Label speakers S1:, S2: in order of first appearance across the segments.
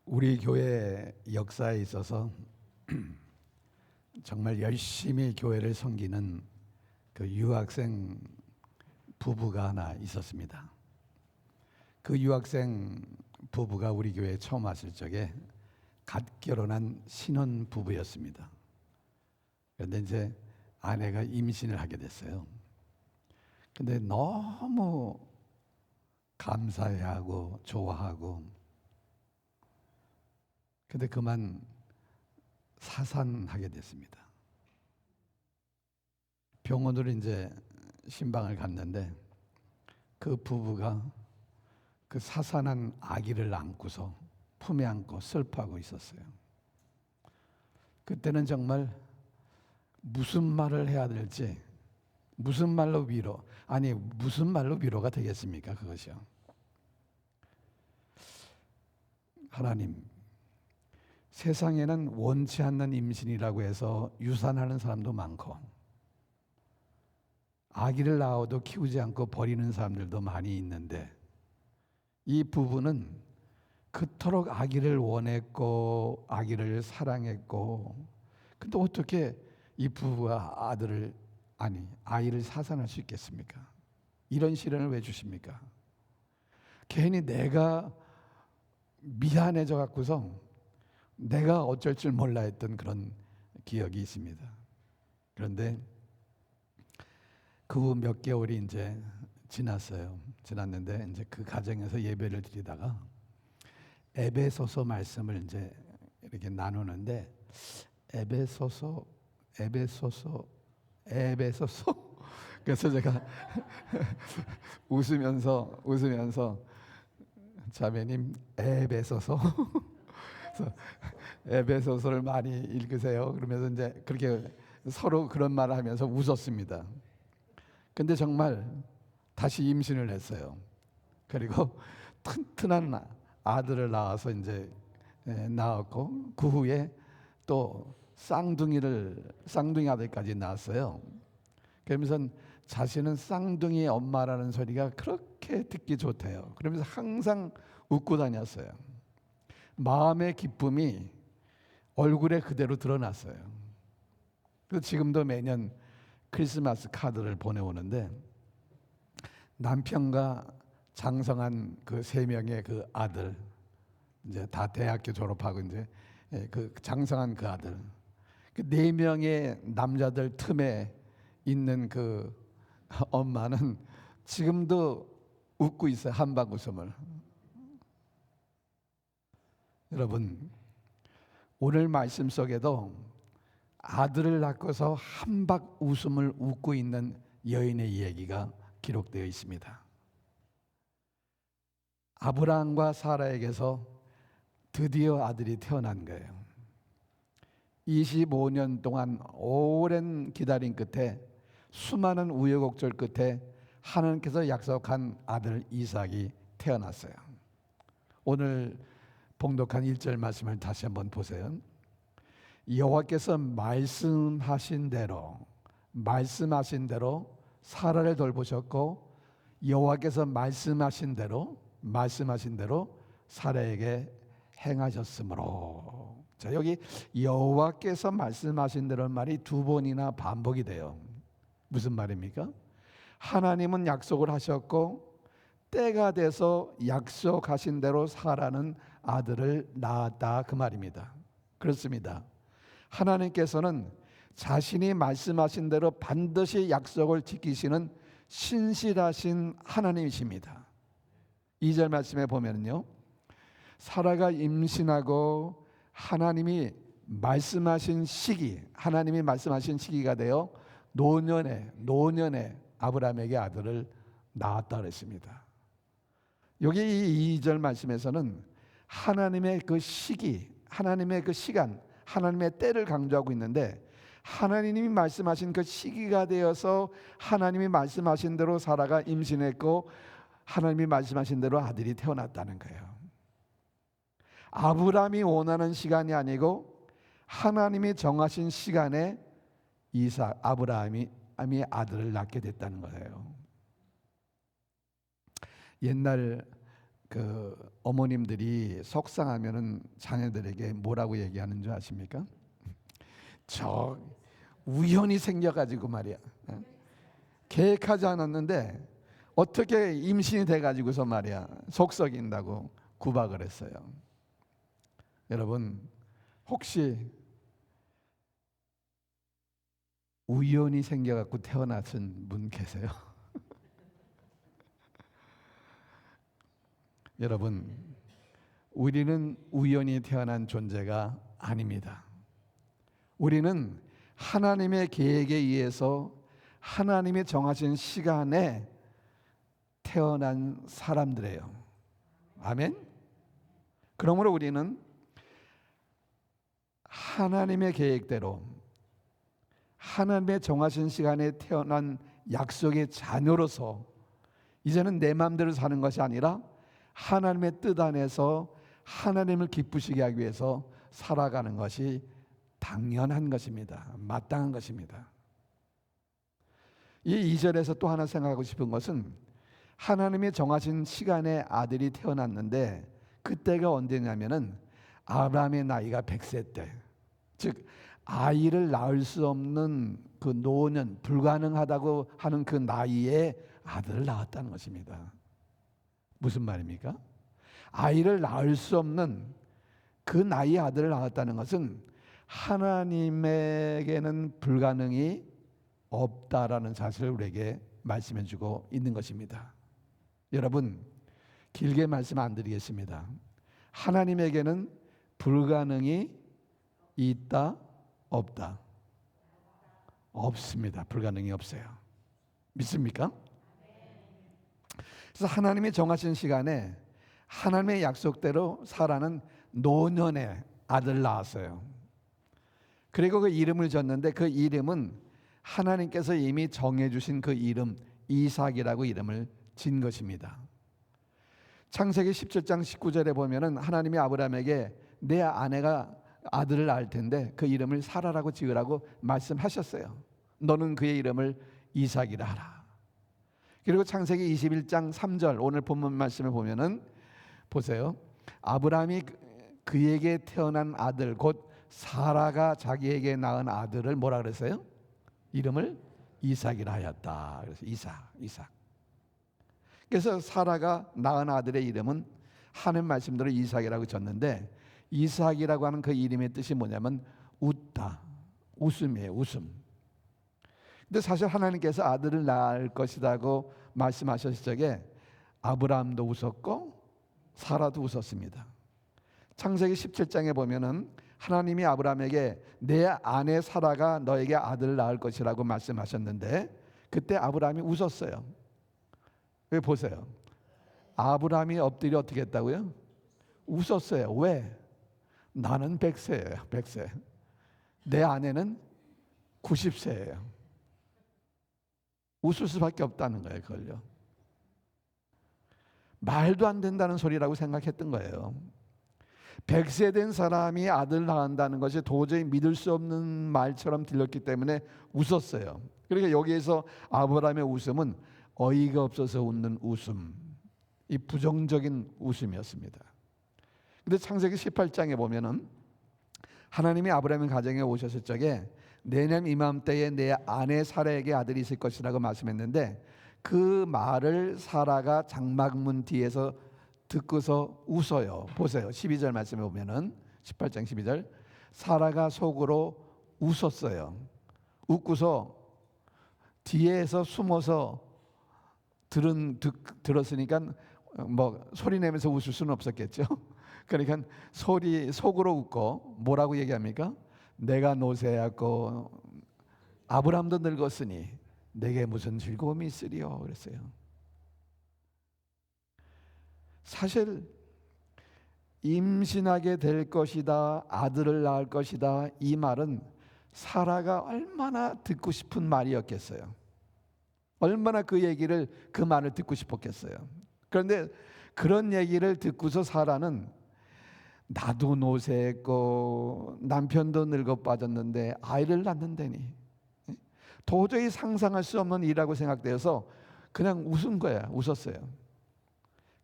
S1: 우리 교회 역사에 있어서 정말 열심히 교회를 섬기는 그 유학생 부부가 하나 있었습니다. 그 유학생 부부가 우리 교회에 처음 왔을 적에 갓 결혼한 신혼 부부였습니다. 그런데 이제 아내가 임신을 하게 됐어요. 근데 너무 감사해하고 좋아하고, 근데 그만 사산하게 됐습니다. 병원으로 이제 신방을 갔는데 그 부부가 그 사산한 아기를 안고서 품에 안고 슬퍼하고 있었어요. 그때는 정말 무슨 말을 해야 될지, 무슨 말로 무슨 말로 위로가 되겠습니까? 그것이요. 하나님, 세상에는 원치 않는 임신이라고 해서 유산하는 사람도 많고, 아기를 낳아도 키우지 않고 버리는 사람들도 많이 있는데, 이 부부는 그토록 아기를 원했고 아기를 사랑했고, 근데 어떻게 이 부부가 아이를 사산할 수 있겠습니까? 이런 시련을 왜 주십니까? 괜히 내가 미안해져 갖고서 내가 어쩔 줄 몰라 했던 그런 기억이 있습니다. 그런데 그 후 몇 개월이 이제 지났는데 이제 그 가정에서 예배를 드리다가 에베소서 말씀을 이제 이렇게 나누는데, 에베소서 그래서 제가 웃으면서 자매님 에베소서 그래서 에베소서를 많이 읽으세요. 그러면서 이제 그렇게 서로 그런 말을 하면서 웃었습니다. 근데 정말 다시 임신을 했어요. 그리고 튼튼한 아들을 낳아서 이제 낳았고, 그 후에 또 쌍둥이 아들까지 낳았어요. 그러면서 자신은 쌍둥이 엄마라는 소리가 그렇게 듣기 좋대요. 그러면서 항상 웃고 다녔어요. 마음의 기쁨이 얼굴에 그대로 드러났어요. 그래서 지금도 매년 크리스마스 카드를 보내오는데, 남편과 장성한 그 세 명의 그 아들, 이제 다 대학교 졸업하고 이제 그 장성한 그 아들, 그 네 명의 남자들 틈에 있는 그 엄마는 지금도 웃고 있어요. 한박 웃음을. 여러분, 오늘 말씀 속에도 아들을 낳고서 한박 웃음을 웃고 있는 여인의 이야기가 기록되어 있습니다. 아브라함과 사라에게서 드디어 아들이 태어난 거예요. 25년 동안 오랜 기다림 끝에, 수많은 우여곡절 끝에 하나님께서 약속한 아들 이삭이 태어났어요. 오늘 봉독한 1절 말씀을 다시 한번 보세요. 여호와께서 말씀하신 대로 사라를 돌보셨고, 여호와께서 말씀하신 대로 사라에게 행하셨으므로. 자, 여기 여호와께서 말씀하신 대로 말이 두 번이나 반복이 돼요. 무슨 말입니까? 하나님은 약속을 하셨고 때가 돼서 약속하신 대로 사라는 아들을 낳았다, 그 말입니다. 그렇습니다. 하나님께서는 자신이 말씀하신 대로 반드시 약속을 지키시는 신실하신 하나님이십니다. 2절 말씀에 보면요, 사라가 임신하고 하나님이 말씀하신 시기가 되어 노년에 아브라함에게 아들을 낳았다 그랬습니다. 여기 이 2절 말씀에서는 하나님의 그 시기, 하나님의 그 시간, 하나님의 때를 강조하고 있는데, 하나님이 말씀하신 그 시기가 되어서 하나님이 말씀하신 대로 사라가 임신했고 하나님이 말씀하신 대로 아들이 태어났다는 거예요. 아브라함이 원하는 시간이 아니고 하나님이 정하신 시간에 아브라함이 아들을 낳게 됐다는 거예요. 옛날 어머님들이 속상하면은 자녀들에게 뭐라고 얘기하는 줄 아십니까? 저 우연히 생겨가지고 말이야. 계획하지 않았는데 어떻게 임신이 돼가지고서 말이야 속 썩인다고 구박을 했어요. 여러분 혹시 우연히 생겨갖고 태어나신 분 계세요? 여러분 우리는 우연히 태어난 존재가 아닙니다. 우리는 하나님의 계획에 의해서 하나님의 정하신 시간에 태어난 사람들이에요. 아멘. 그러므로 우리는 하나님의 계획대로 하나님의 정하신 시간에 태어난 약속의 자녀로서 이제는 내 마음대로 사는 것이 아니라 하나님의 뜻 안에서 하나님을 기쁘시게 하기 위해서 살아가는 것이 당연한 것입니다. 마땅한 것입니다. 이 2절에서 또 하나 생각하고 싶은 것은 하나님이 정하신 시간에 아들이 태어났는데 그때가 언제냐면은 아브라함의 나이가 100세 때, 즉 아이를 낳을 수 없는 그 노년, 불가능하다고 하는 그 나이에 아들을 낳았다는 것입니다. 무슨 말입니까? 아이를 낳을 수 없는 그 나이에 아들을 낳았다는 것은 하나님에게는 불가능이 없다라는 사실을 우리에게 말씀해 주고 있는 것입니다. 여러분 길게 말씀 안 드리겠습니다. 하나님에게는 불가능이 있다 없다? 없습니다. 불가능이 없어요. 믿습니까? 그래서 하나님이 정하신 시간에 하나님의 약속대로 사라는 노년에 아들을 낳았어요. 그리고 그 이름을 줬는데 그 이름은 하나님께서 이미 정해주신 그 이름 이삭이라고 이름을 진 것입니다. 창세기 17장 19절에 보면은 하나님이 아브라함에게 내 아내가 아들을 낳을 텐데 그 이름을 사라라고 지으라고 말씀하셨어요. 너는 그의 이름을 이삭이라 하라. 그리고 창세기 21장 3절 오늘 본문 말씀을 보면은 보세요. 아브라함이 그에게 태어난 아들 곧 사라가 자기에게 낳은 아들을 뭐라 그랬어요? 이름을 이삭이라 하였다. 그래서 이삭. 그래서 사라가 낳은 아들의 이름은 하는 말씀대로 이삭이라고 졌는데 이삭이라고 하는 그 이름의 뜻이 뭐냐면 웃다, 웃음이에요. 웃음. 근데 사실 하나님께서 아들을 낳을 것이라고 말씀하셨을 적에 아브라함도 웃었고 사라도 웃었습니다. 창세기 17장에 보면은 하나님이 아브라함에게 내 아내 사라가 너에게 아들을 낳을 것이라고 말씀하셨는데 그때 아브라함이 웃었어요. 왜 보세요. 아브라함이 엎드려 어떻게 했다고요? 웃었어요. 왜? 나는 100세예요. 100세. 내 아내는 90세예요. 웃을 수밖에 없다는 거예요. 그걸요. 말도 안 된다는 소리라고 생각했던 거예요. 100세 된 사람이 아들 낳는다는 것이 도저히 믿을 수 없는 말처럼 들렸기 때문에 웃었어요. 그러니까 여기에서 아브라함의 웃음은 어이가 없어서 웃는 웃음, 이 부정적인 웃음이었습니다. 근데 창세기 18장에 보면은 하나님이 아브라함의 가정에 오셨을 적에 내년 이맘때에 내 아내 사라에게 아들이 있을 것이라고 말씀했는데 그 말을 사라가 장막문 뒤에서 듣고서 웃어요. 보세요. 12절 말씀에 보면은 18장 12절 사라가 속으로 웃었어요. 웃고서 뒤에서 숨어서 들었으니까 뭐 소리 내면서 웃을 수는 없었겠죠. 그러니까 속으로 웃고 뭐라고 얘기합니까? 내가 노쇠하고 아브람도 늙었으니 내게 무슨 즐거움이 있으리요 그랬어요. 사실 임신하게 될 것이다, 아들을 낳을 것이다, 이 말은 사라가 얼마나 듣고 싶은 말이었겠어요. 얼마나 그 말을 듣고 싶었겠어요. 그런데 그런 얘기를 듣고서 사라는 나도 노쇠했고 남편도 늙어 빠졌는데 아이를 낳는다니 도저히 상상할 수 없는 일이라고 생각되어서 그냥 웃은 거야. 웃었어요.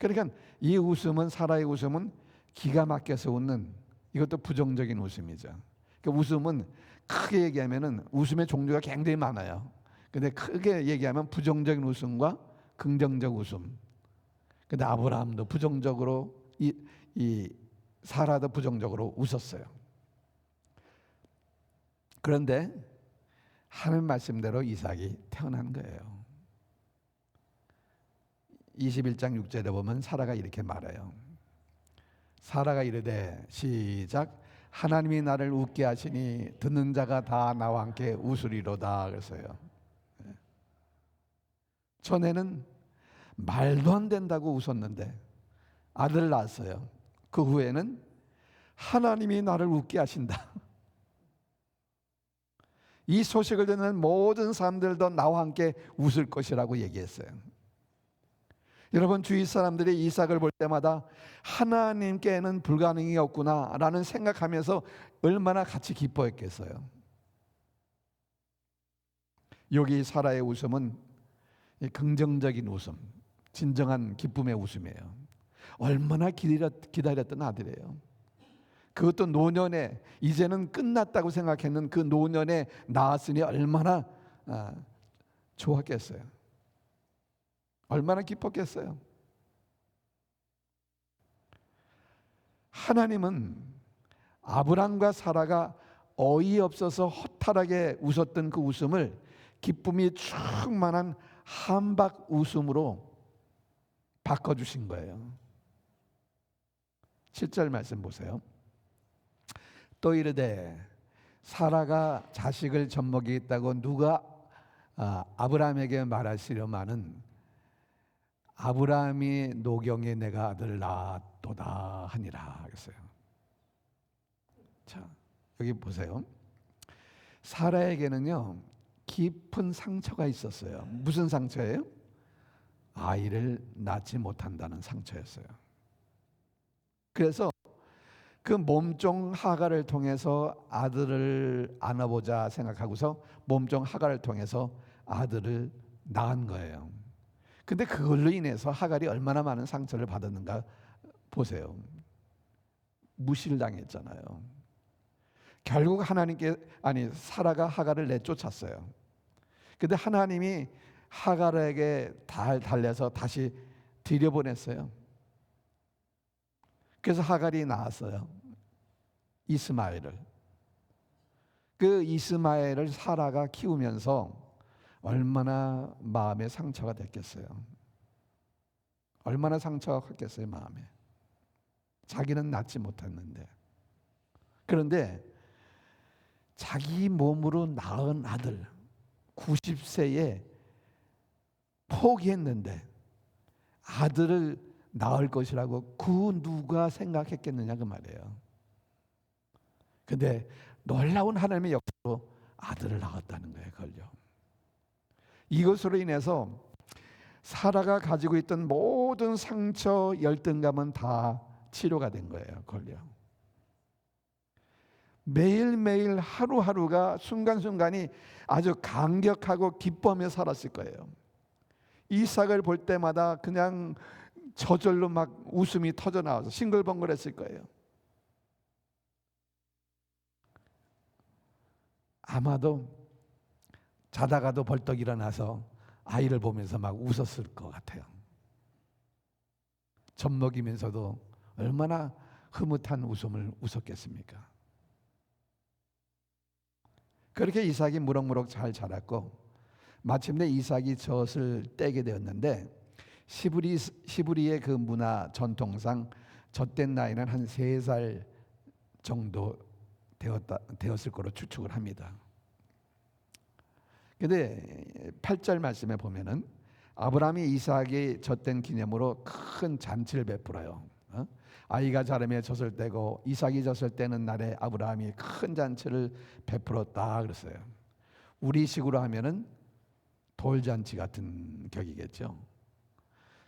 S1: 그러니까 이 웃음은, 사라의 웃음은 기가 막혀서 웃는, 이것도 부정적인 웃음이죠. 그 웃음은 크게 얘기하면은 웃음의 종류가 굉장히 많아요. 근데 크게 얘기하면 부정적인 웃음과 긍정적 웃음. 근데 아브라함도 부정적으로, 이 사라도 부정적으로 웃었어요. 그런데 하나님 말씀대로 이삭이 태어난 거예요. 21장 6절에 보면 사라가 이렇게 말해요. 사라가 이르되, 시작, 하나님이 나를 웃게 하시니 듣는 자가 다 나와 함께 웃으리로다. 그랬어요. 전에는 말도 안 된다고 웃었는데 아들을 낳았어요. 그 후에는 하나님이 나를 웃게 하신다. 이 소식을 듣는 모든 사람들도 나와 함께 웃을 것이라고 얘기했어요. 여러분, 주위 사람들이 이삭을 볼 때마다 하나님께는 불가능이 없구나 라는 생각하면서 얼마나 같이 기뻐했겠어요. 여기 사라의 웃음은 긍정적인 웃음, 진정한 기쁨의 웃음이에요. 얼마나 기다렸던 아들이에요. 그것도 노년에, 이제는 끝났다고 생각했는 그 노년에 낳았으니 얼마나 좋았겠어요. 얼마나 기뻤겠어요. 하나님은 아브람과 사라가 어이없어서 허탈하게 웃었던 그 웃음을 기쁨이 충만한 한박 웃음으로 바꿔주신 거예요. 7절 말씀 보세요. 또 이르되, 사라가 자식을 젖먹이겠다고 누가 아브라함에게 말하시려마는 아브라함이 노경에 내가 아들을 낳았도다 하니라 그랬어요. 자, 여기 보세요. 사라에게는요 깊은 상처가 있었어요. 무슨 상처예요? 아이를 낳지 못한다는 상처였어요. 그래서 그 몸종 하갈을 통해서 아들을 안아보자 생각하고서 몸종 하갈을 통해서 아들을 낳은 거예요. 근데 그걸로 인해서 하갈이 얼마나 많은 상처를 받았는가 보세요. 무시를 당했잖아요. 결국 사라가 하갈을 내쫓았어요. 근데 하나님이 하갈에게 달래서 다시 들여보냈어요. 그래서 하갈이 낳았어요. 이스마엘을. 그 이스마엘을 사라가 키우면서 얼마나 마음에 상처가 됐겠어요. 얼마나 상처가 컸겠어요, 마음에. 자기는 낳지 못했는데. 그런데 자기 몸으로 낳은 아들 90세에 포기했는데 아들을 낳을 것이라고 그 누가 생각했겠느냐 그 말이에요. 근데 놀라운 하나님의 역사로 아들을 낳았다는 거예요, 그걸요. 이것으로 인해서 사라가 가지고 있던 모든 상처, 열등감은 다 치료가 된 거예요, 그걸요. 매일매일 하루하루가 순간순간이 아주 감격하고 기뻐하며 살았을 거예요. 이삭을 볼 때마다 그냥 저절로 막 웃음이 터져 나와서 싱글벙글했을 거예요. 아마도 자다가도 벌떡 일어나서 아이를 보면서 막 웃었을 것 같아요. 젖먹이면서도 얼마나 흐뭇한 웃음을 웃었겠습니까? 그렇게 이삭이 무럭무럭 잘 자랐고 마침내 이삭이 젖을 떼게 되었는데 시브리의 그 문화 전통상 젖된 나이는 한 3살 정도 되었을 거로 추측을 합니다. 근데 8절 말씀에 보면은 아브라함이 이삭이 젖된 기념으로 큰 잔치를 베풀어요. 아이가 자라며 젖을 떼고 이삭이 젖을 떼는 날에 아브라함이 큰 잔치를 베풀었다 그랬어요. 우리식으로 하면은 돌잔치 같은 격이겠죠.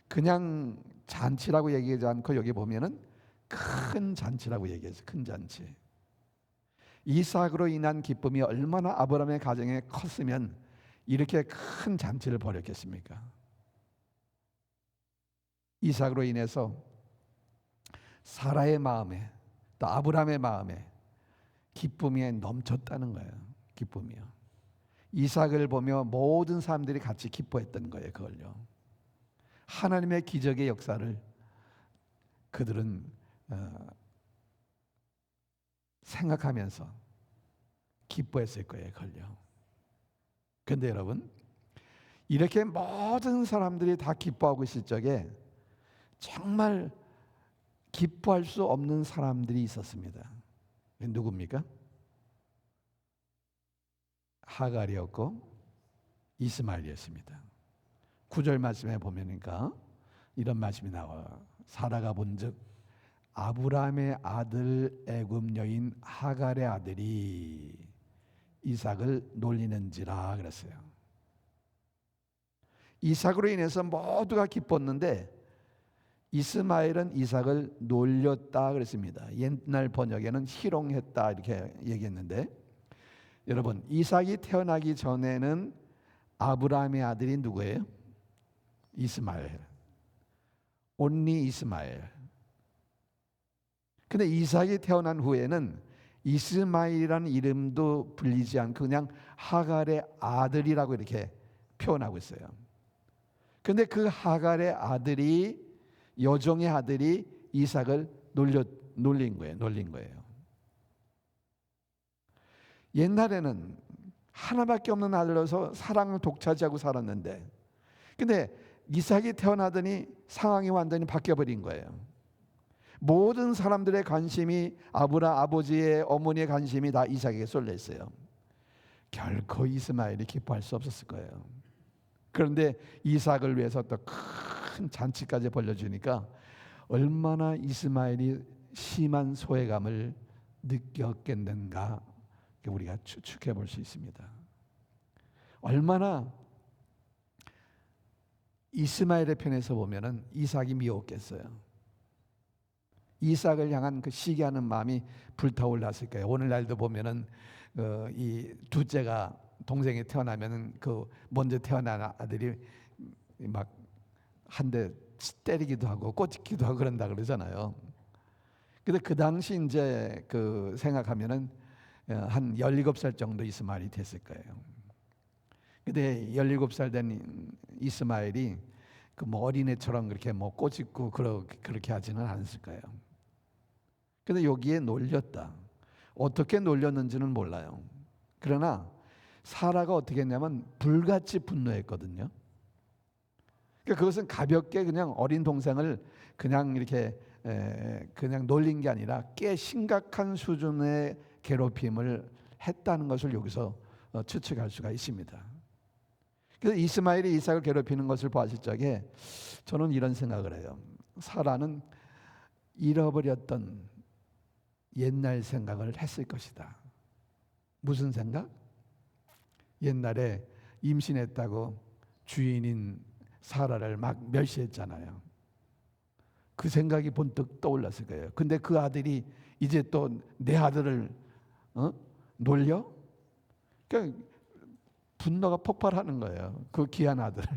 S1: 그냥 잔치라고 얘기하지 않고 여기 보면은 큰 잔치라고 얘기해서 큰 잔치. 이삭으로 인한 기쁨이 얼마나 아브라함의 가정에 컸으면 이렇게 큰 잔치를 벌였겠습니까? 이삭으로 인해서 사라의 마음에 또 아브라함의 마음에 기쁨이 넘쳤다는 거예요. 기쁨이요. 이삭을 보며 모든 사람들이 같이 기뻐했던 거예요. 그걸요. 하나님의 기적의 역사를 그들은 생각하면서 기뻐했을 거예요. 그걸요. 그런데 여러분, 이렇게 모든 사람들이 다 기뻐하고 있을 적에 정말 기뻐할 수 없는 사람들이 있었습니다. 누굽니까? 하갈이었고 이스마엘이었습니다. 9절 말씀에 보면니까 이런 말씀이 나와요. 사라가 본즉 아브라함의 아들 애굽 여인 하갈의 아들이 이삭을 놀리는지라 그랬어요. 이삭으로 인해서 모두가 기뻤는데 이스마엘은 이삭을 놀렸다 그랬습니다. 옛날 번역에는 희롱했다 이렇게 얘기했는데, 여러분, 이삭이 태어나기 전에는 아브라함의 아들이 누구예요? 이스마엘. 온리 이스마엘. 근데 이삭이 태어난 후에는 이스마엘이라는 이름도 불리지 않고 그냥 하갈의 아들이라고 이렇게 표현하고 있어요. 근데 그 하갈의 아들이, 여종의 아들이 이삭을 놀린 거예요. 옛날에는 하나밖에 없는 아들로서 사랑을 독차지하고 살았는데, 근데 이삭이 태어나더니 상황이 완전히 바뀌어버린 거예요. 모든 사람들의 관심이, 아버지의 어머니의 관심이 다 이삭에게 쏠려 있어요. 결코 이스마엘이 기뻐할 수 없었을 거예요. 그런데 이삭을 위해서 또 큰 잔치까지 벌려주니까 얼마나 이스마엘이 심한 소외감을 느꼈겠는가 우리가 추측해 볼 수 있습니다. 얼마나 이스마엘의 편에서 보면은 이삭이 미웠겠어요. 이삭을 향한 그 시기하는 마음이 불타올랐을 거예요. 오늘날도 보면은 이 둘째가, 동생이 태어나면은 그 먼저 태어난 아들이 막 한 대 때리기도 하고 꼬집기도 하고 그런다 그러잖아요. 근데 그 당시 이제 그 생각하면은 한 17살 정도 이스마엘이 됐을 거예요. 근데 17살 된 이스마엘이 그 뭐 어린애처럼 그렇게 뭐 꼬집고 그렇게 하지는 않았을 거예요. 근데 여기에 놀렸다. 어떻게 놀렸는지는 몰라요. 그러나 사라가 어떻게 했냐면 불같이 분노했거든요. 그러니까 그것은 가볍게 그냥 어린 동생을 그냥 이렇게 그냥 놀린 게 아니라 꽤 심각한 수준의 괴롭힘을 했다는 것을 여기서 추측할 수가 있습니다. 그래서 이스마엘이 이삭을 괴롭히는 것을 보았을 적에 저는 이런 생각을 해요. 사라는 잃어버렸던 옛날 생각을 했을 것이다. 무슨 생각? 옛날에 임신했다고 주인인 사라를 막 멸시했잖아요. 그 생각이 번뜩 떠올랐을 거예요. 근데 그 아들이 이제 또 내 아들을 놀려? 그러니까 분노가 폭발하는 거예요. 그 귀한 아들을.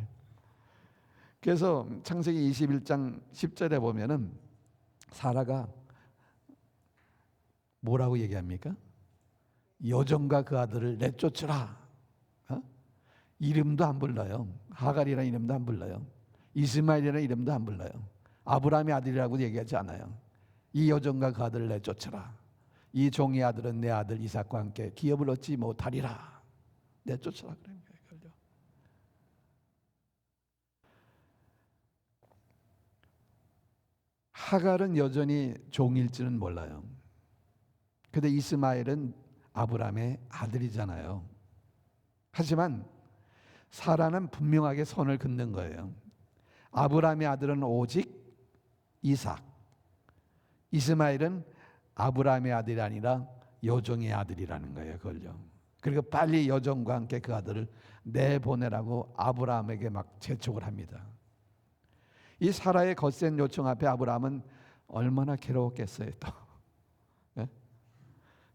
S1: 그래서 창세기 21장 10절에 보면은 사라가 뭐라고 얘기합니까? 여종과 그 아들을 내쫓으라. 이름도 안 불러요. 하갈이라는 이름도 안 불러요. 이스마엘이라는 이름도 안 불러요. 아브라함의 아들이라고 얘기하지 않아요. 이 여종과 그 아들을 내쫓으라. 이 종의 아들은 내 아들 이삭과 함께 기업을 얻지 못하리라. 내쫓으라 그런 거예요. 하갈은 여전히 종일지는 몰라요. 근데 이스마엘은 아브라함의 아들이잖아요. 하지만 사라는 분명하게 선을 긋는 거예요. 아브라함의 아들은 오직 이삭, 이스마엘은 아브라함의 아들이 아니라 여종의 아들이라는 거예요. 그걸요. 그리고 빨리 여종과 함께 그 아들을 내보내라고 아브라함에게 막 재촉을 합니다. 이 사라의 거센 요청 앞에 아브라함은 얼마나 괴로웠겠어요. 또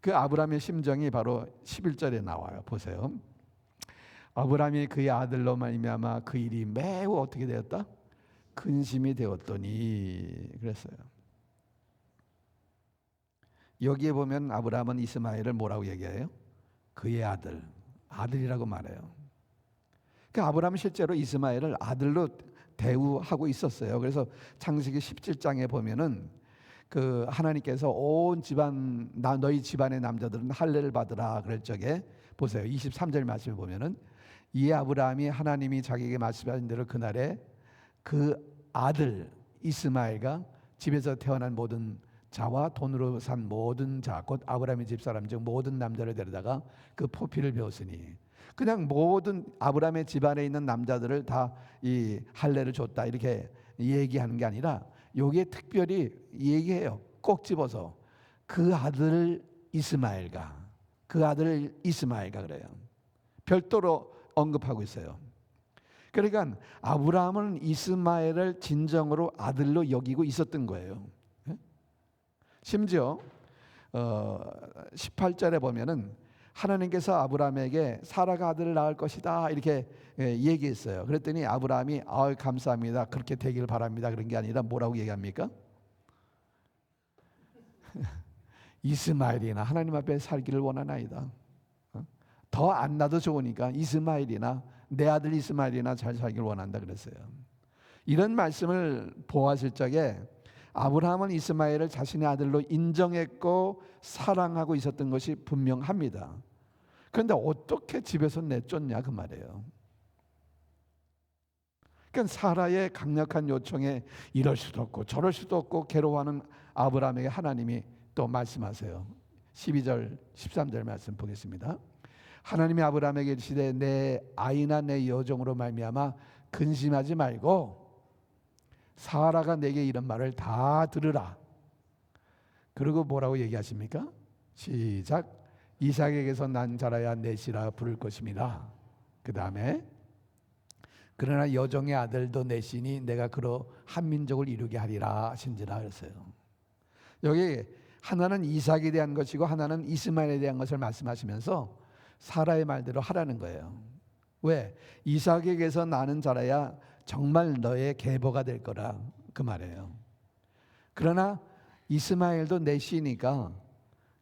S1: 그 아브라함의 심정이 바로 11절에 나와요. 보세요. 아브라함이 그의 아들로 말미암아 그 일이 매우 어떻게 되었다? 근심이 되었더니 그랬어요. 여기에 보면 아브라함은 이스마엘을 뭐라고 얘기해요? 그의 아들이라고 말해요. 그러니까 아브라함은 실제로 이스마엘을 아들로 대우하고 있었어요. 그래서 창세기 17장에 보면은 그 하나님께서 온 집안 너희 집안의 남자들은 할례를 받으라 그럴 적에 보세요. 23절 말씀을 보면은 이 아브라함이 하나님이 자기에게 말씀하신 대로 그날에 그 아들 이스마엘과 집에서 태어난 모든 자와 돈으로 산 모든 자 곧 아브라함의 집사람 중 모든 남자를 데려다가 그 포피를 배웠으니 그냥 모든 아브라함의 집안에 있는 남자들을 다 이 할례를 줬다 이렇게 얘기하는 게 아니라 여기에 특별히 얘기해요. 꼭 집어서 그 아들 이스마엘과 그래요. 별도로 언급하고 있어요. 그러니까 아브라함은 이스마엘을 진정으로 아들로 여기고 있었던 거예요. 심지어 18절에 보면은 하나님께서 아브라함에게 사라가 아들을 낳을 것이다 이렇게 얘기했어요. 그랬더니 아브라함이 감사합니다. 그렇게 되기를 바랍니다. 그런 게 아니라 뭐라고 얘기합니까? 이스마엘이나 하나님 앞에 살기를 원하나이다. 더 안 나도 좋으니까 이스마엘이나 내 아들 이스마엘이나 잘 살기를 원한다 그랬어요. 이런 말씀을 보았을 적에 아브라함은 이스마엘을 자신의 아들로 인정했고 사랑하고 있었던 것이 분명합니다. 그런데 어떻게 집에서 내쫓냐 그 말이에요. 그러니까 사라의 강력한 요청에 이럴 수도 없고 저럴 수도 없고 괴로워하는 아브라함에게 하나님이 또 말씀하세요. 12절 13절 말씀 보겠습니다. 하나님이 아브라함에게 이르시되 내 아이나 내 여종으로 말미암아 근심하지 말고 사라가 내게 이런 말을 다 들으라. 그리고 뭐라고 얘기하십니까? 시작. 이삭에게서 난 자라야 넷이라 부를 것입니다. 그 다음에 그러나 여종의 아들도 넷이니 내가 그로 한 민족을 이루게 하리라 하신지라 그랬어요. 여기 하나는 이삭에 대한 것이고 하나는 이스마엘에 대한 것을 말씀하시면서 사라의 말대로 하라는 거예요. 왜? 이삭에게서 나는 자라야 정말 너의 계보가 될 거라 그 말이에요. 그러나 이스마엘도 넷이니까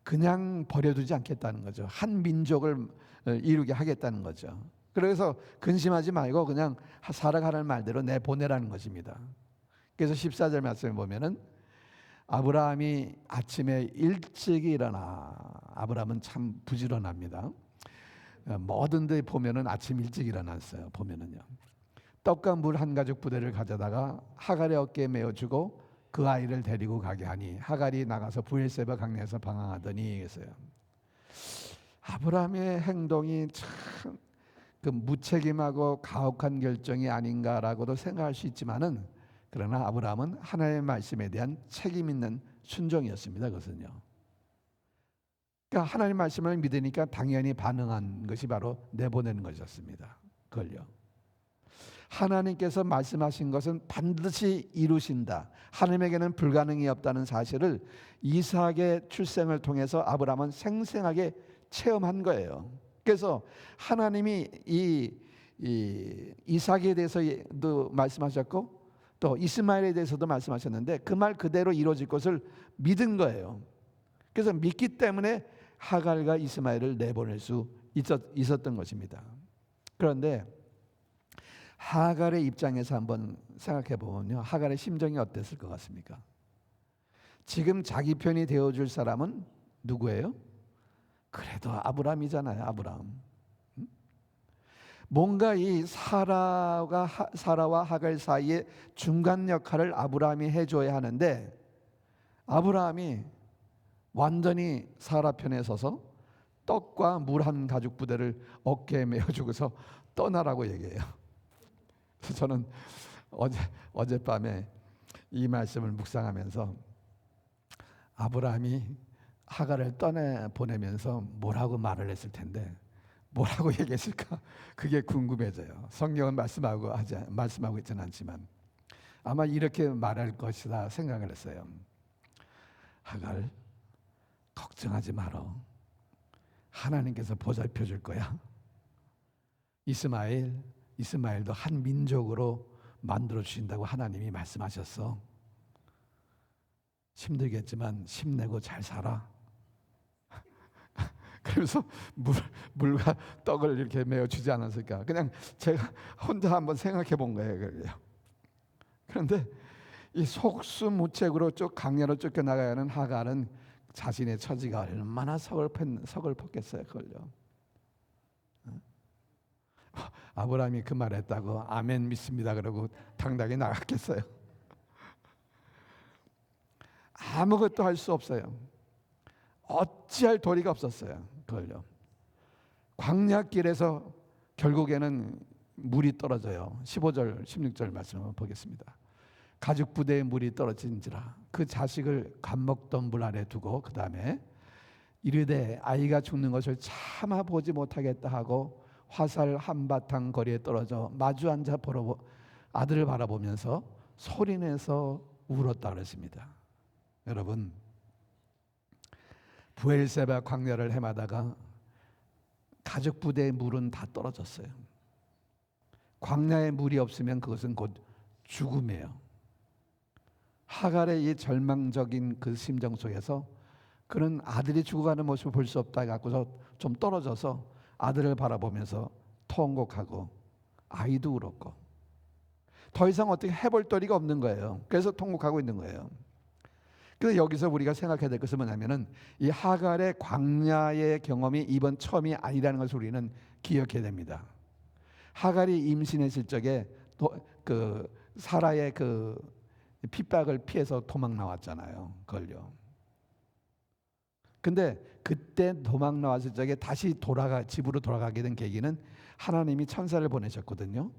S1: 그냥 버려두지 않겠다는 거죠. 한 민족을 이루게 하겠다는 거죠. 그래서 근심하지 말고 그냥 사라가 하는 말대로 내보내라는 것입니다. 그래서 14절 말씀에 보면은 아브라함이 아침에 일찍 일어나. 아브라함은 참 부지런합니다. 뭐든 데 보면은 아침 일찍 일어났어요. 보면은요. 떡과 물 한 가죽 부대를 가져다가 하갈의 어깨에 메어주고 그 아이를 데리고 가게 하니 하갈이 나가서 브엘세바 강내에서 방황하더니 했어요. 아브라함의 행동이 참 그 무책임하고 가혹한 결정이 아닌가라고도 생각할 수 있지만은 그러나 아브라함은 하나님의 말씀에 대한 책임 있는 순종이었습니다. 그것은요. 그러니까 하나님 말씀을 믿으니까 당연히 반응한 것이 바로 내보내는 것이었습니다. 그걸요. 하나님께서 말씀하신 것은 반드시 이루신다. 하나님에게는 불가능이 없다는 사실을 이삭의 출생을 통해서 아브라함은 생생하게 체험한 거예요. 그래서 하나님이 이삭에 대해서도 말씀하셨고 또 이스마엘에 대해서도 말씀하셨는데 그 말 그대로 이루어질 것을 믿은 거예요. 그래서 믿기 때문에 하갈과 이스마엘을 내보낼 수 있었던 것입니다. 그런데 하갈의 입장에서 한번 생각해 보면요, 하갈의 심정이 어땠을 것 같습니까? 지금 자기 편이 되어줄 사람은 누구예요? 그래도 아브라함이잖아요. 아브라함. 뭔가 이 사라와 하갈 사이의 중간 역할을 아브라함이 해줘야 하는데 아브라함이 완전히 사라 편에 서서 떡과 물 한 가죽 부대를 어깨에 메어주고서 떠나라고 얘기해요. 저는 어젯밤에 이 말씀을 묵상하면서 아브라함이 하갈을 떠내보내면서 뭐라고 말을 했을 텐데 뭐라고 얘기했을까? 그게 궁금해져요. 성경은 말씀하고 있지는 않지만 아마 이렇게 말할 것이다 생각을 했어요. 하갈, 걱정하지 말어. 하나님께서 보살펴 줄 거야. 이스마엘도 한 민족으로 만들어 주신다고 하나님이 말씀하셨어. 힘들겠지만 힘내고 잘 살아. 그래서 물과 떡을 이렇게 메어 주지 않았을까? 그냥 제가 혼자 한번 생각해 본 거예요. 그런데 이 속수무책으로 강야로 쫓겨나가야 하는 하갈은 자신의 처지가 얼마나 서글펐겠어요. 그걸요. 아브라함이 그 말했다고 아멘 믿습니다 그러고 당당히 나갔겠어요? 아무것도 할 수 없어요. 어찌할 도리가 없었어요. 그걸요. 광야길에서 결국에는 물이 떨어져요. 15절 16절 말씀을 보겠습니다. 가죽 부대에 물이 떨어진지라 그 자식을 감먹던 물 아래 두고 그 다음에 이르되 아이가 죽는 것을 참아 보지 못하겠다 하고 화살 한바탕 거리에 떨어져 마주 앉아 아들을 바라보면서 소리내서 울었다 그랬습니다. 여러분, 부엘세바 광야를 헤매다가 가죽 부대의 물은 다 떨어졌어요. 광야에 물이 없으면 그것은 곧 죽음이에요. 하갈의 이 절망적인 그 심정 속에서 그는 아들이 죽어가는 모습을 볼 수 없다 갖고서 좀 떨어져서 아들을 바라보면서 통곡하고 아이도 울었고 더 이상 어떻게 해볼 도리가 없는 거예요. 그래서 통곡하고 있는 거예요. 그래서 여기서 우리가 생각해야 될 것은 뭐냐면은 이 하갈의 광야의 경험이 이번 처음이 아니라는 것을 우리는 기억해야 됩니다. 하갈이 임신했을 적에 그 사라의 그 핍박을 피해서 도망 나왔잖아요. 그걸요. 근데 그때 도망 나왔을 적에 다시 집으로 돌아가게 된 계기는 하나님이 천사를 보내셨거든요.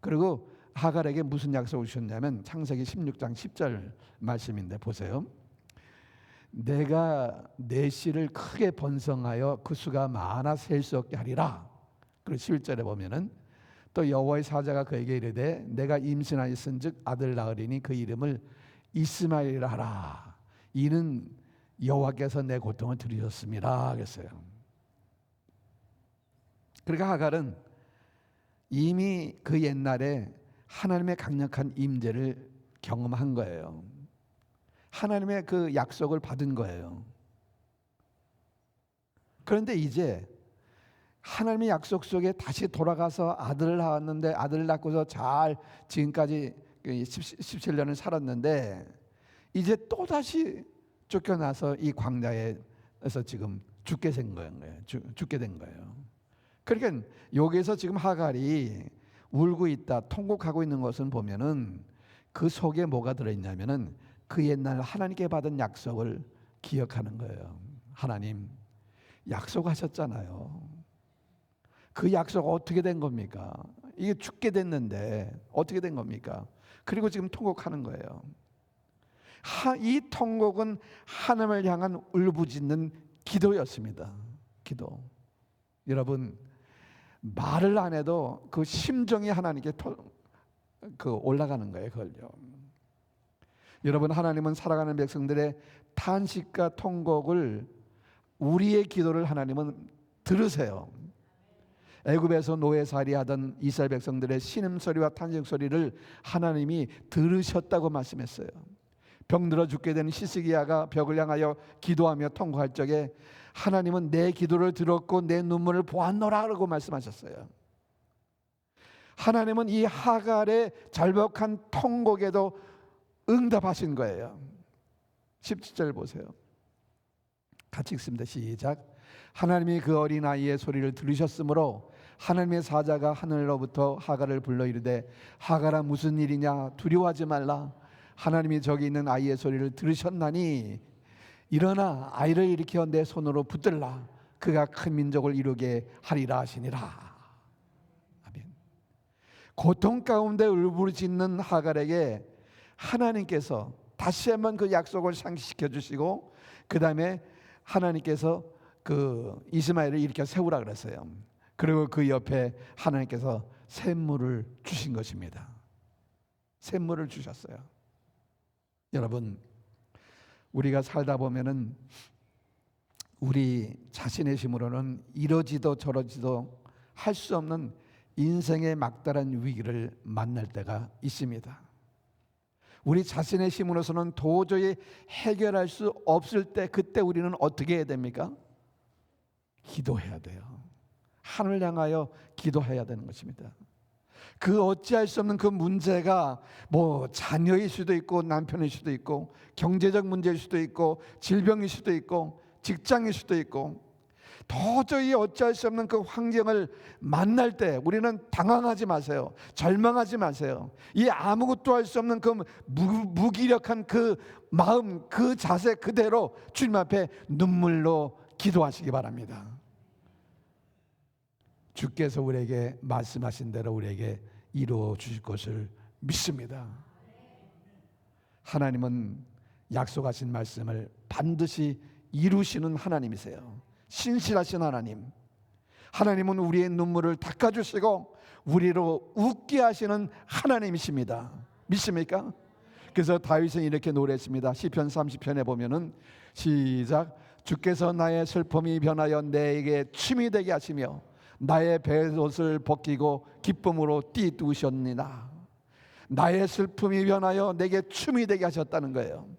S1: 그리고 하갈에게 무슨 약속을 주셨냐면 창세기 16장 10절 말씀인데 보세요. 내가 내 씨를 크게 번성하여 그 수가 많아 셀 수 없게 하리라. 그리고 11절에 보면은 또 여호와의 사자가 그에게 이르되 내가 임신하였은즉 아들 낳으리니 그 이름을 이스마엘이라 하라. 이는 여호와께서 내 고통을 들으셨습니다 그랬어요. 그러니까 하갈은 이미 그 옛날에 하나님의 강력한 임재를 경험한 거예요. 하나님의 그 약속을 받은 거예요. 그런데 이제 하나님의 약속 속에 다시 돌아가서 아들을 낳았는데 아들을 낳고서 잘 지금까지 17년을 살았는데 이제 또다시 쫓겨나서 이 광야에서 지금 죽게 된 거예요. 죽게 된 거예요. 그러니까 여기서 지금 하갈이 울고 있다, 통곡하고 있는 것은 보면은 그 속에 뭐가 들어있냐면은 그 옛날 하나님께 받은 약속을 기억하는 거예요. 하나님 약속하셨잖아요. 그 약속 어떻게 된 겁니까? 이게 죽게 됐는데 어떻게 된 겁니까? 그리고 지금 통곡하는 거예요. 이 통곡은 하나님을 향한 울부짖는 기도였습니다. 기도. 여러분 말을 안 해도 그 심정이 하나님께 올라가는 거예요. 그걸요. 여러분 하나님은 살아가는 백성들의 탄식과 통곡을 우리의 기도를 하나님은 들으세요. 애굽에서 노예살이하던 이스라엘 백성들의 신음소리와 탄식소리를 하나님이 들으셨다고 말씀했어요. 병들어 죽게 되는 시스기야가 벽을 향하여 기도하며 통곡할 적에 하나님은 내 기도를 들었고 내 눈물을 보았노라라고 말씀하셨어요. 하나님은 이 하갈의 절박한 통곡에도 응답하신 거예요. 17절 보세요. 같이 읽습니다. 시작. 하나님이 그 어린아이의 소리를 들으셨으므로 하나님의 사자가 하늘로부터 하갈을 불러 이르되 하갈아 무슨 일이냐 두려워하지 말라. 하나님이 저기 있는 아이의 소리를 들으셨나니 일어나 아이를 일으켜 내 손으로 붙들라. 그가 큰 민족을 이루게 하리라 하시니라. 아멘. 고통 가운데 울부짖는 하갈에게 하나님께서 다시 한번 그 약속을 상기시켜 주시고 그 다음에 하나님께서 그 이스마엘을 일으켜 세우라 그랬어요. 그리고 그 옆에 하나님께서 샘물을 주신 것입니다. 샘물을 주셨어요. 여러분 우리가 살다 보면은 우리 자신의 힘으로는 이러지도 저러지도 할 수 없는 인생의 막다른 위기를 만날 때가 있습니다. 우리 자신의 힘으로서는 도저히 해결할 수 없을 때, 그때 우리는 어떻게 해야 됩니까? 기도해야 돼요. 하늘 향하여 기도해야 되는 것입니다. 그 어찌할 수 없는 그 문제가 뭐 자녀일 수도 있고, 남편일 수도 있고, 경제적 문제일 수도 있고, 질병일 수도 있고, 직장일 수도 있고, 도저히 어찌할 수 없는 그 환경을 만날 때 우리는 당황하지 마세요. 절망하지 마세요. 이 아무것도 할 수 없는 그 무기력한 그 마음, 그 자세 그대로 주님 앞에 눈물로 기도하시기 바랍니다. 주께서 우리에게 말씀하신 대로 우리에게 이루어 주실 것을 믿습니다. 하나님은 약속하신 말씀을 반드시 이루시는 하나님이세요. 신실하신 하나님. 하나님은 우리의 눈물을 닦아주시고 우리로 웃게 하시는 하나님이십니다. 믿습니까? 그래서 다윗은 이렇게 노래했습니다. 시편 30편에 보면은 시작. 주께서 나의 슬픔이 변하여 내게 춤이 되게 하시며 나의 베옷을 벗기고 기쁨으로 띠두셨느니라. 나의 슬픔이 변하여 내게 춤이 되게 하셨다는 거예요.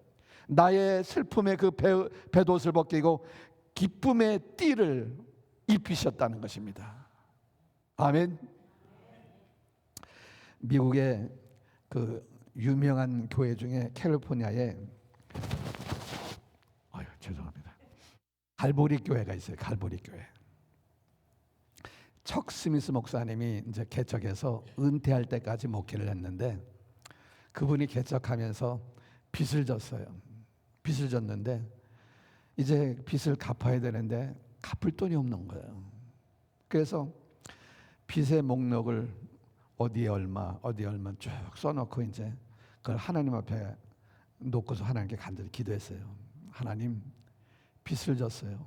S1: 나의 슬픔의 그 베옷을 벗기고 기쁨의 띠를 입히셨다는 것입니다. 아멘. 미국의 그 유명한 교회 중에 캘리포니아에 죄송합니다. 갈보리 교회가 있어요. 갈보리 교회. 척 스미스 목사님이 이제 개척해서 은퇴할 때까지 목회를 했는데, 그분이 개척하면서 빚을 졌어요. 빚을 졌는데 이제 빚을 갚아야 되는데 갚을 돈이 없는 거예요. 그래서 빚의 목록을 어디에 얼마 쭉 써놓고 이제 그걸 하나님 앞에 놓고서 하나님께 간절히 기도했어요. 하나님, 빚을 졌어요.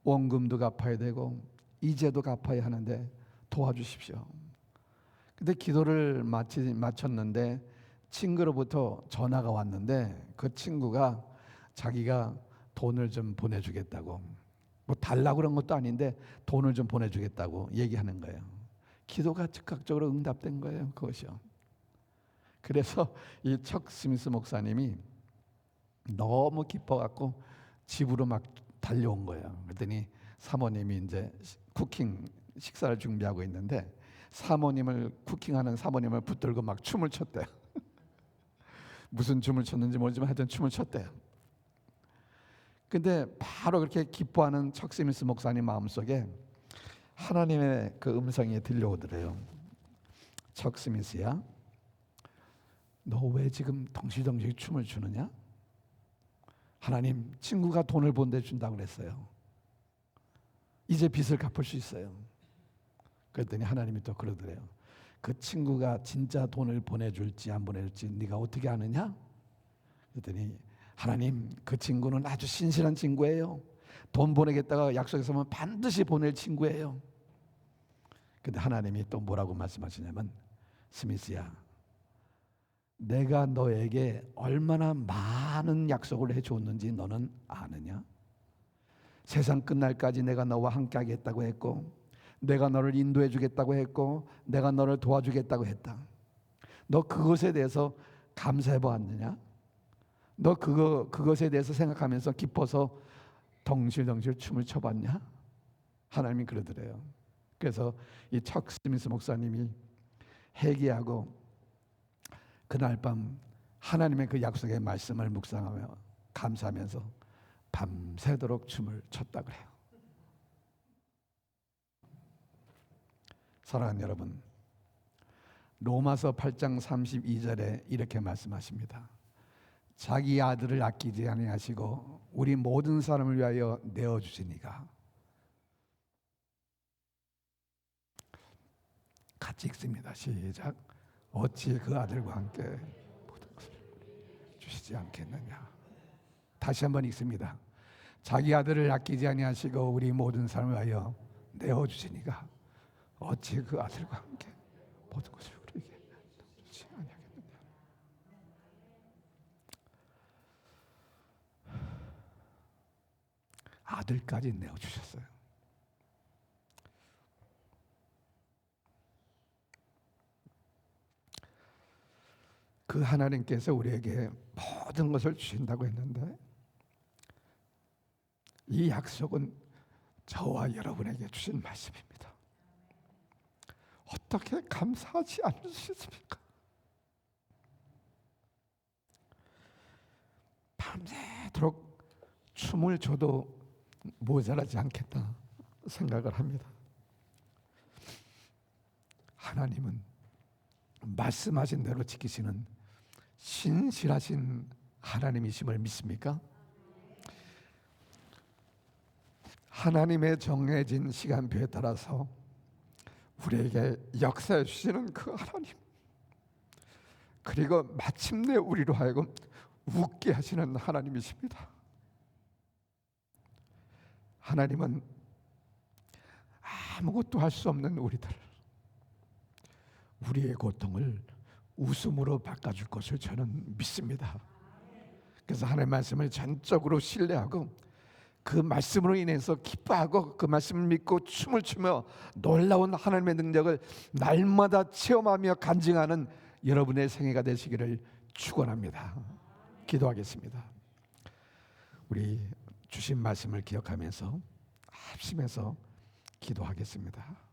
S1: 원금도 갚아야 되고 이자도 갚아야 하는데 도와주십시오. 근데 기도를 마쳤는데 친구로부터 전화가 왔는데, 그 친구가 자기가 돈을 좀 보내주겠다고, 뭐 달라고 그런 것도 아닌데 돈을 좀 보내주겠다고 얘기하는 거예요. 기도가 즉각적으로 응답된 거예요. 그것이요. 그래서 이 척 스미스 목사님이 너무 기뻐갖고 집으로 막 달려온 거예요. 그랬더니 사모님이 이제 식사를 준비하고 있는데 쿠킹하는 사모님을 붙들고 막 춤을 췄대요. 무슨 춤을 췄는지 모르지만 하여튼 춤을 췄대요. 근데 바로 그렇게 기뻐하는 척 스미스 목사님 마음속에 하나님의 그 음성이 들려오더래요. 척 스미스야, 너 왜 지금 덩실덩실 춤을 추느냐? 하나님 친구가 돈을 보내준다고 그랬어요. 이제 빚을 갚을 수 있어요. 그랬더니 하나님이 또 그러더래요. 그 친구가 진짜 돈을 보내줄지 안 보내줄지 네가 어떻게 아느냐? 그랬더니 하나님, 그 친구는 아주 신실한 친구예요. 돈 보내겠다가 약속했으면 반드시 보낼 친구예요. 근데 하나님이 또 뭐라고 말씀하시냐면, 스미스야, 내가 너에게 얼마나 많은 약속을 해줬는지 너는 아느냐? 세상 끝날까지 내가 너와 함께 하겠다고 했고, 내가 너를 인도해 주겠다고 했고, 내가 너를 도와주겠다고 했다. 너 그것에 대해서 감사해 보았느냐? 너 그것에 대해서 생각하면서 기뻐서 덩실덩실 춤을 춰봤냐? 하나님이 그러더래요. 그래서 이 척 스미스 목사님이 회개하고 그날 밤 하나님의 그 약속의 말씀을 묵상하며 감사하면서 밤새도록 춤을 췄다 그래요. 사랑하는 여러분, 로마서 8장 32절에 이렇게 말씀하십니다. 자기 아들을 아끼지 아니하시고 우리 모든 사람을 위하여 내어주시니가. 같이 읽습니다. 시작. 어찌 그 아들과 함께 모든 것을 주시지 않겠느냐. 다시 한번 읽습니다. 자기 아들을 아끼지 아니하시고 우리 모든 사람을 위하여 내어주시니가. 어찌 그 아들과 함께 모든 것을 우리에게 주시지 아니하겠느냐. 아들까지 내어주셨어요. 그 하나님께서 우리에게 모든 것을 주신다고 했는데 이 약속은 저와 여러분에게 주신 말씀입니다. 어떻게 감사하지 않을 수 있습니까? 밤새도록 춤을 춰도 모자라지 않겠다 생각을 합니다. 하나님은 말씀하신 대로 지키시는 신실하신 하나님이심을 믿습니까? 하나님의 정해진 시간표에 따라서 우리에게 역사해 주시는 그 하나님, 그리고 마침내 우리로 하여금 웃게 하시는 하나님이십니다. 하나님은 아무것도 할 수 없는 우리의 고통을 웃음으로 바꿔줄 것을 저는 믿습니다. 그래서 하나님의 말씀을 전적으로 신뢰하고 그 말씀으로 인해서 기뻐하고 그 말씀을 믿고 춤을 추며 놀라운 하나님의 능력을 날마다 체험하며 간증하는 여러분의 생애가 되시기를 축원합니다. 기도하겠습니다. 우리 주신 말씀을 기억하면서 합심해서 기도하겠습니다.